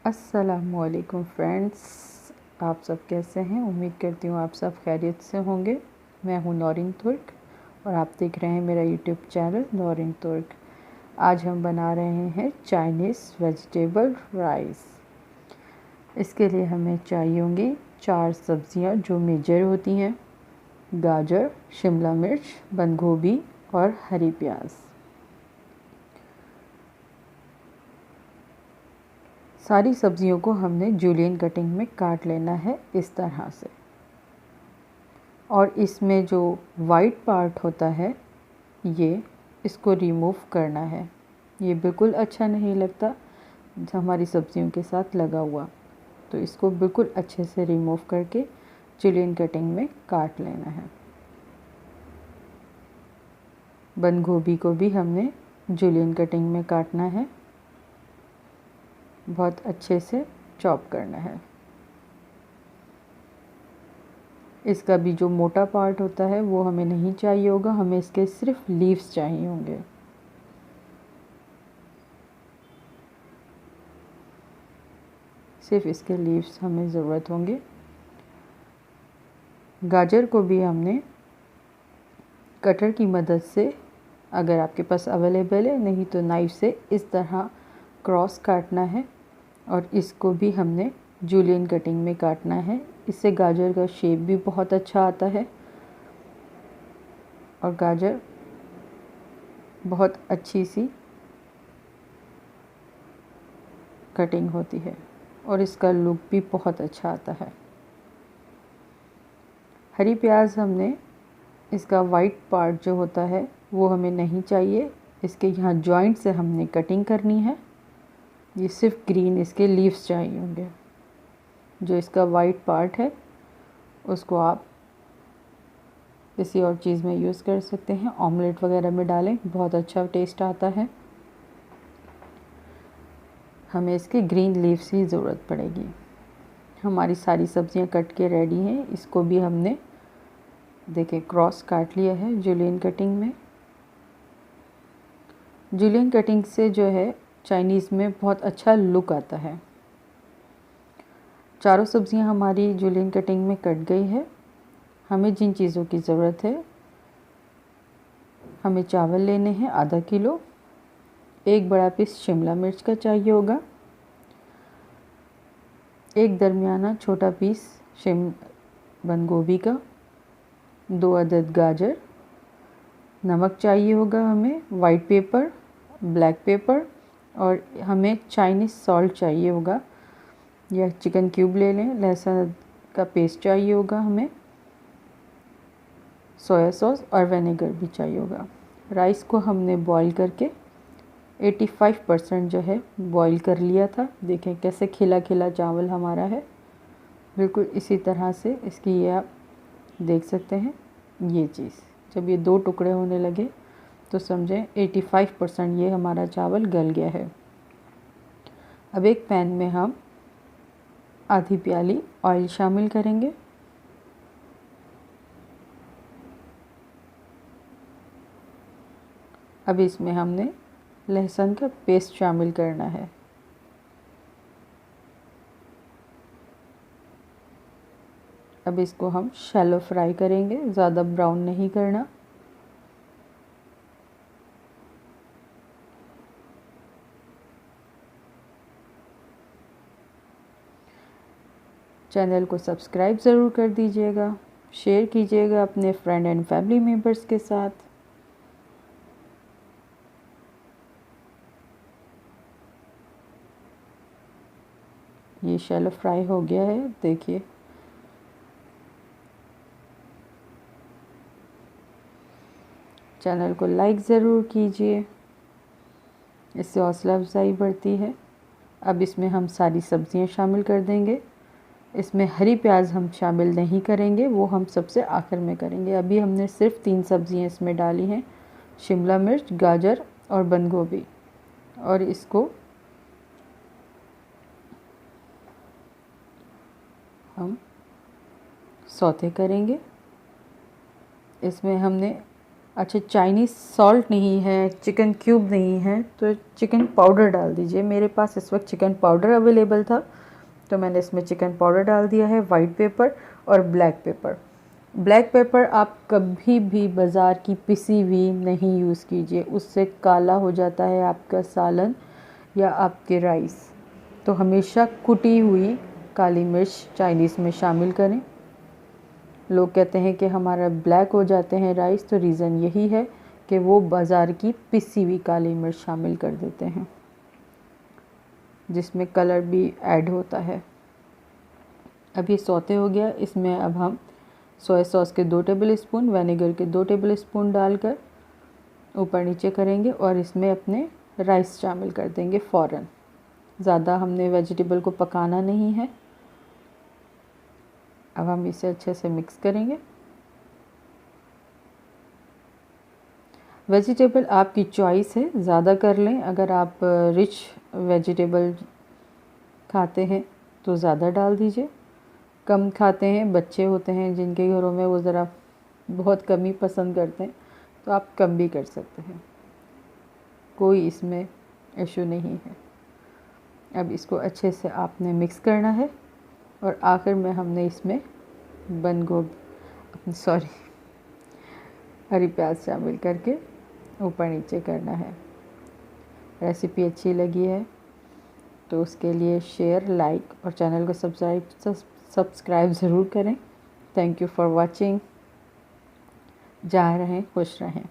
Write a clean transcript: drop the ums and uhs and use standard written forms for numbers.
अस्सलामुअलैकुम फ्रेंड्स, आप सब कैसे हैं। उम्मीद करती हूँ आप सब खैरियत से होंगे। मैं हूँ नौरीन तुर्क और आप देख रहे हैं मेरा यूट्यूब चैनल नौरीन तुर्क। आज हम बना रहे हैं चाइनीज़ वेजिटेबल राइस। इसके लिए हमें चाहिए होंगी 4 सब्जियाँ जो मेजर होती हैं: गाजर, शिमला मिर्च, बंद गोभी और हरी प्याज। सारी सब्जियों को हमने जूलियन कटिंग में काट लेना है इस तरह से। और इसमें जो वाइट पार्ट होता है इसको रिमूव करना है। ये बिल्कुल अच्छा नहीं लगता हमारी सब्जियों के साथ लगा हुआ, तो इसको बिल्कुल अच्छे से रिमूव करके जूलियन कटिंग में काट लेना है। बंद गोभी को भी हमने जूलियन कटिंग में काटना है, बहुत अच्छे से चॉप करना है। इसका भी जो मोटा पार्ट होता है वो हमें नहीं चाहिए होगा, हमें इसके सिर्फ लीव्स चाहिए होंगे। सिर्फ इसके लीव्स हमें ज़रूरत होंगे। गाजर को भी हमने कटर की मदद से, अगर आपके पास अवेलेबल है, नहीं तो नाइफ से इस तरह क्रॉस काटना है और इसको भी हमने जूलियन कटिंग में काटना है। इससे गाजर का शेप भी बहुत अच्छा आता है और गाजर बहुत अच्छी सी कटिंग होती है और इसका लुक भी बहुत अच्छा आता है। हरी प्याज हमने इसका वाइट पार्ट जो होता है वो हमें नहीं चाहिए, इसके यहाँ जॉइंट से हमने कटिंग करनी है। ये सिर्फ ग्रीन इसके लीव्स चाहिए होंगे। जो इसका वाइट पार्ट है उसको आप किसी और चीज़ में यूज़ कर सकते हैं, ऑमलेट वगैरह में डालें, बहुत अच्छा टेस्ट आता है। हमें इसके ग्रीन लीव्स की ज़रूरत पड़ेगी। हमारी सारी सब्जियां कट के रेडी हैं। इसको भी हमने देखिए क्रॉस काट लिया है जूलियन कटिंग में। जूलियन कटिंग से जो है चाइनीज़ में बहुत अच्छा लुक आता है। चारों सब्जियां हमारी जूलियन कटिंग में कट गई है। हमें जिन चीज़ों की ज़रूरत है, हमें चावल लेने हैं आधा किलो, एक बड़ा पीस शिमला मिर्च का चाहिए होगा, एक दरमियाना छोटा पीस बंद गोभी का, 2 अदद गाजर, नमक चाहिए होगा हमें, वाइट पेपर, ब्लैक पेपर और हमें चाइनीज़ सॉल्ट चाहिए होगा या चिकन क्यूब ले लें। लहसुन का पेस्ट चाहिए होगा हमें, सोया सॉस और विनेगर भी चाहिए होगा। राइस को हमने बॉईल करके 85% जो है बॉईल कर लिया था। देखें कैसे खिला खिला चावल हमारा है, बिल्कुल इसी तरह से इसकी ये आप देख सकते हैं। ये चीज़ जब ये 2 टुकड़े होने लगे तो समझें 85% ये हमारा चावल गल गया है। अब एक पैन में हम आधी प्याली ऑयल शामिल करेंगे। अब इसमें हमने लहसुन का पेस्ट शामिल करना है। अब इसको हम शैलो फ्राई करेंगे, ज़्यादा ब्राउन नहीं करना। चैनल को सब्सक्राइब ज़रूर कर दीजिएगा, शेयर कीजिएगा अपने फ्रेंड एंड फैमिली मेम्बर्स के साथ। ये शैलो फ्राई हो गया है, देखिए। चैनल को लाइक ज़रूर कीजिए, इससे हौसला अफजाई बढ़ती है। अब इसमें हम सारी सब्जियां शामिल कर देंगे। इसमें हरी प्याज हम शामिल नहीं करेंगे, वो हम सबसे आखिर में करेंगे। अभी हमने सिर्फ 3 सब्जियां इसमें डाली हैं: शिमला मिर्च, गाजर और बंद गोभी। और इसको हम सौते करेंगे। इसमें हमने अच्छा, चाइनीज़ सॉल्ट नहीं है, चिकन क्यूब नहीं है, तो चिकन पाउडर डाल दीजिए। मेरे पास इस वक्त चिकन पाउडर अवेलेबल था तो मैंने इसमें चिकन पाउडर डाल दिया है, वाइट पेपर और ब्लैक पेपर। ब्लैक पेपर आप कभी भी बाज़ार की पिसी हुई नहीं यूज़ कीजिए, उससे काला हो जाता है आपका सालन या आपके राइस। तो हमेशा कुटी हुई काली मिर्च चाइनीज़ में शामिल करें। लोग कहते हैं कि हमारा ब्लैक हो जाते हैं राइस, तो रीज़न यही है कि वो बाज़ार की पिसी हुई काली मिर्च शामिल कर देते हैं, जिसमें कलर भी ऐड होता है। अब ये सौते हो गया, इसमें अब हम सोया सॉस के 2 टेबल स्पून, विनेगर के 2 टेबल स्पून डालकर ऊपर नीचे करेंगे और इसमें अपने राइस शामिल कर देंगे फ़ौरन। ज़्यादा हमने वेजिटेबल को पकाना नहीं है। अब हम इसे अच्छे से मिक्स करेंगे। वेजिटेबल आपकी चॉइस है, ज़्यादा कर लें। अगर आप रिच वेजिटेबल खाते हैं तो ज़्यादा डाल दीजिए, कम खाते हैं, बच्चे होते हैं जिनके घरों में वो ज़रा बहुत कम ही पसंद करते हैं, तो आप कम भी कर सकते हैं, कोई इसमें इशू नहीं है। अब इसको अच्छे से आपने मिक्स करना है और आखिर में हमने इसमें हरी प्याज शामिल करके ऊपर नीचे करना है। रेसिपी अच्छी लगी है तो उसके लिए शेयर, लाइक और चैनल को सब्सक्राइब ज़रूर करें। Thank you for watching. जहाँ रहें खुश रहें।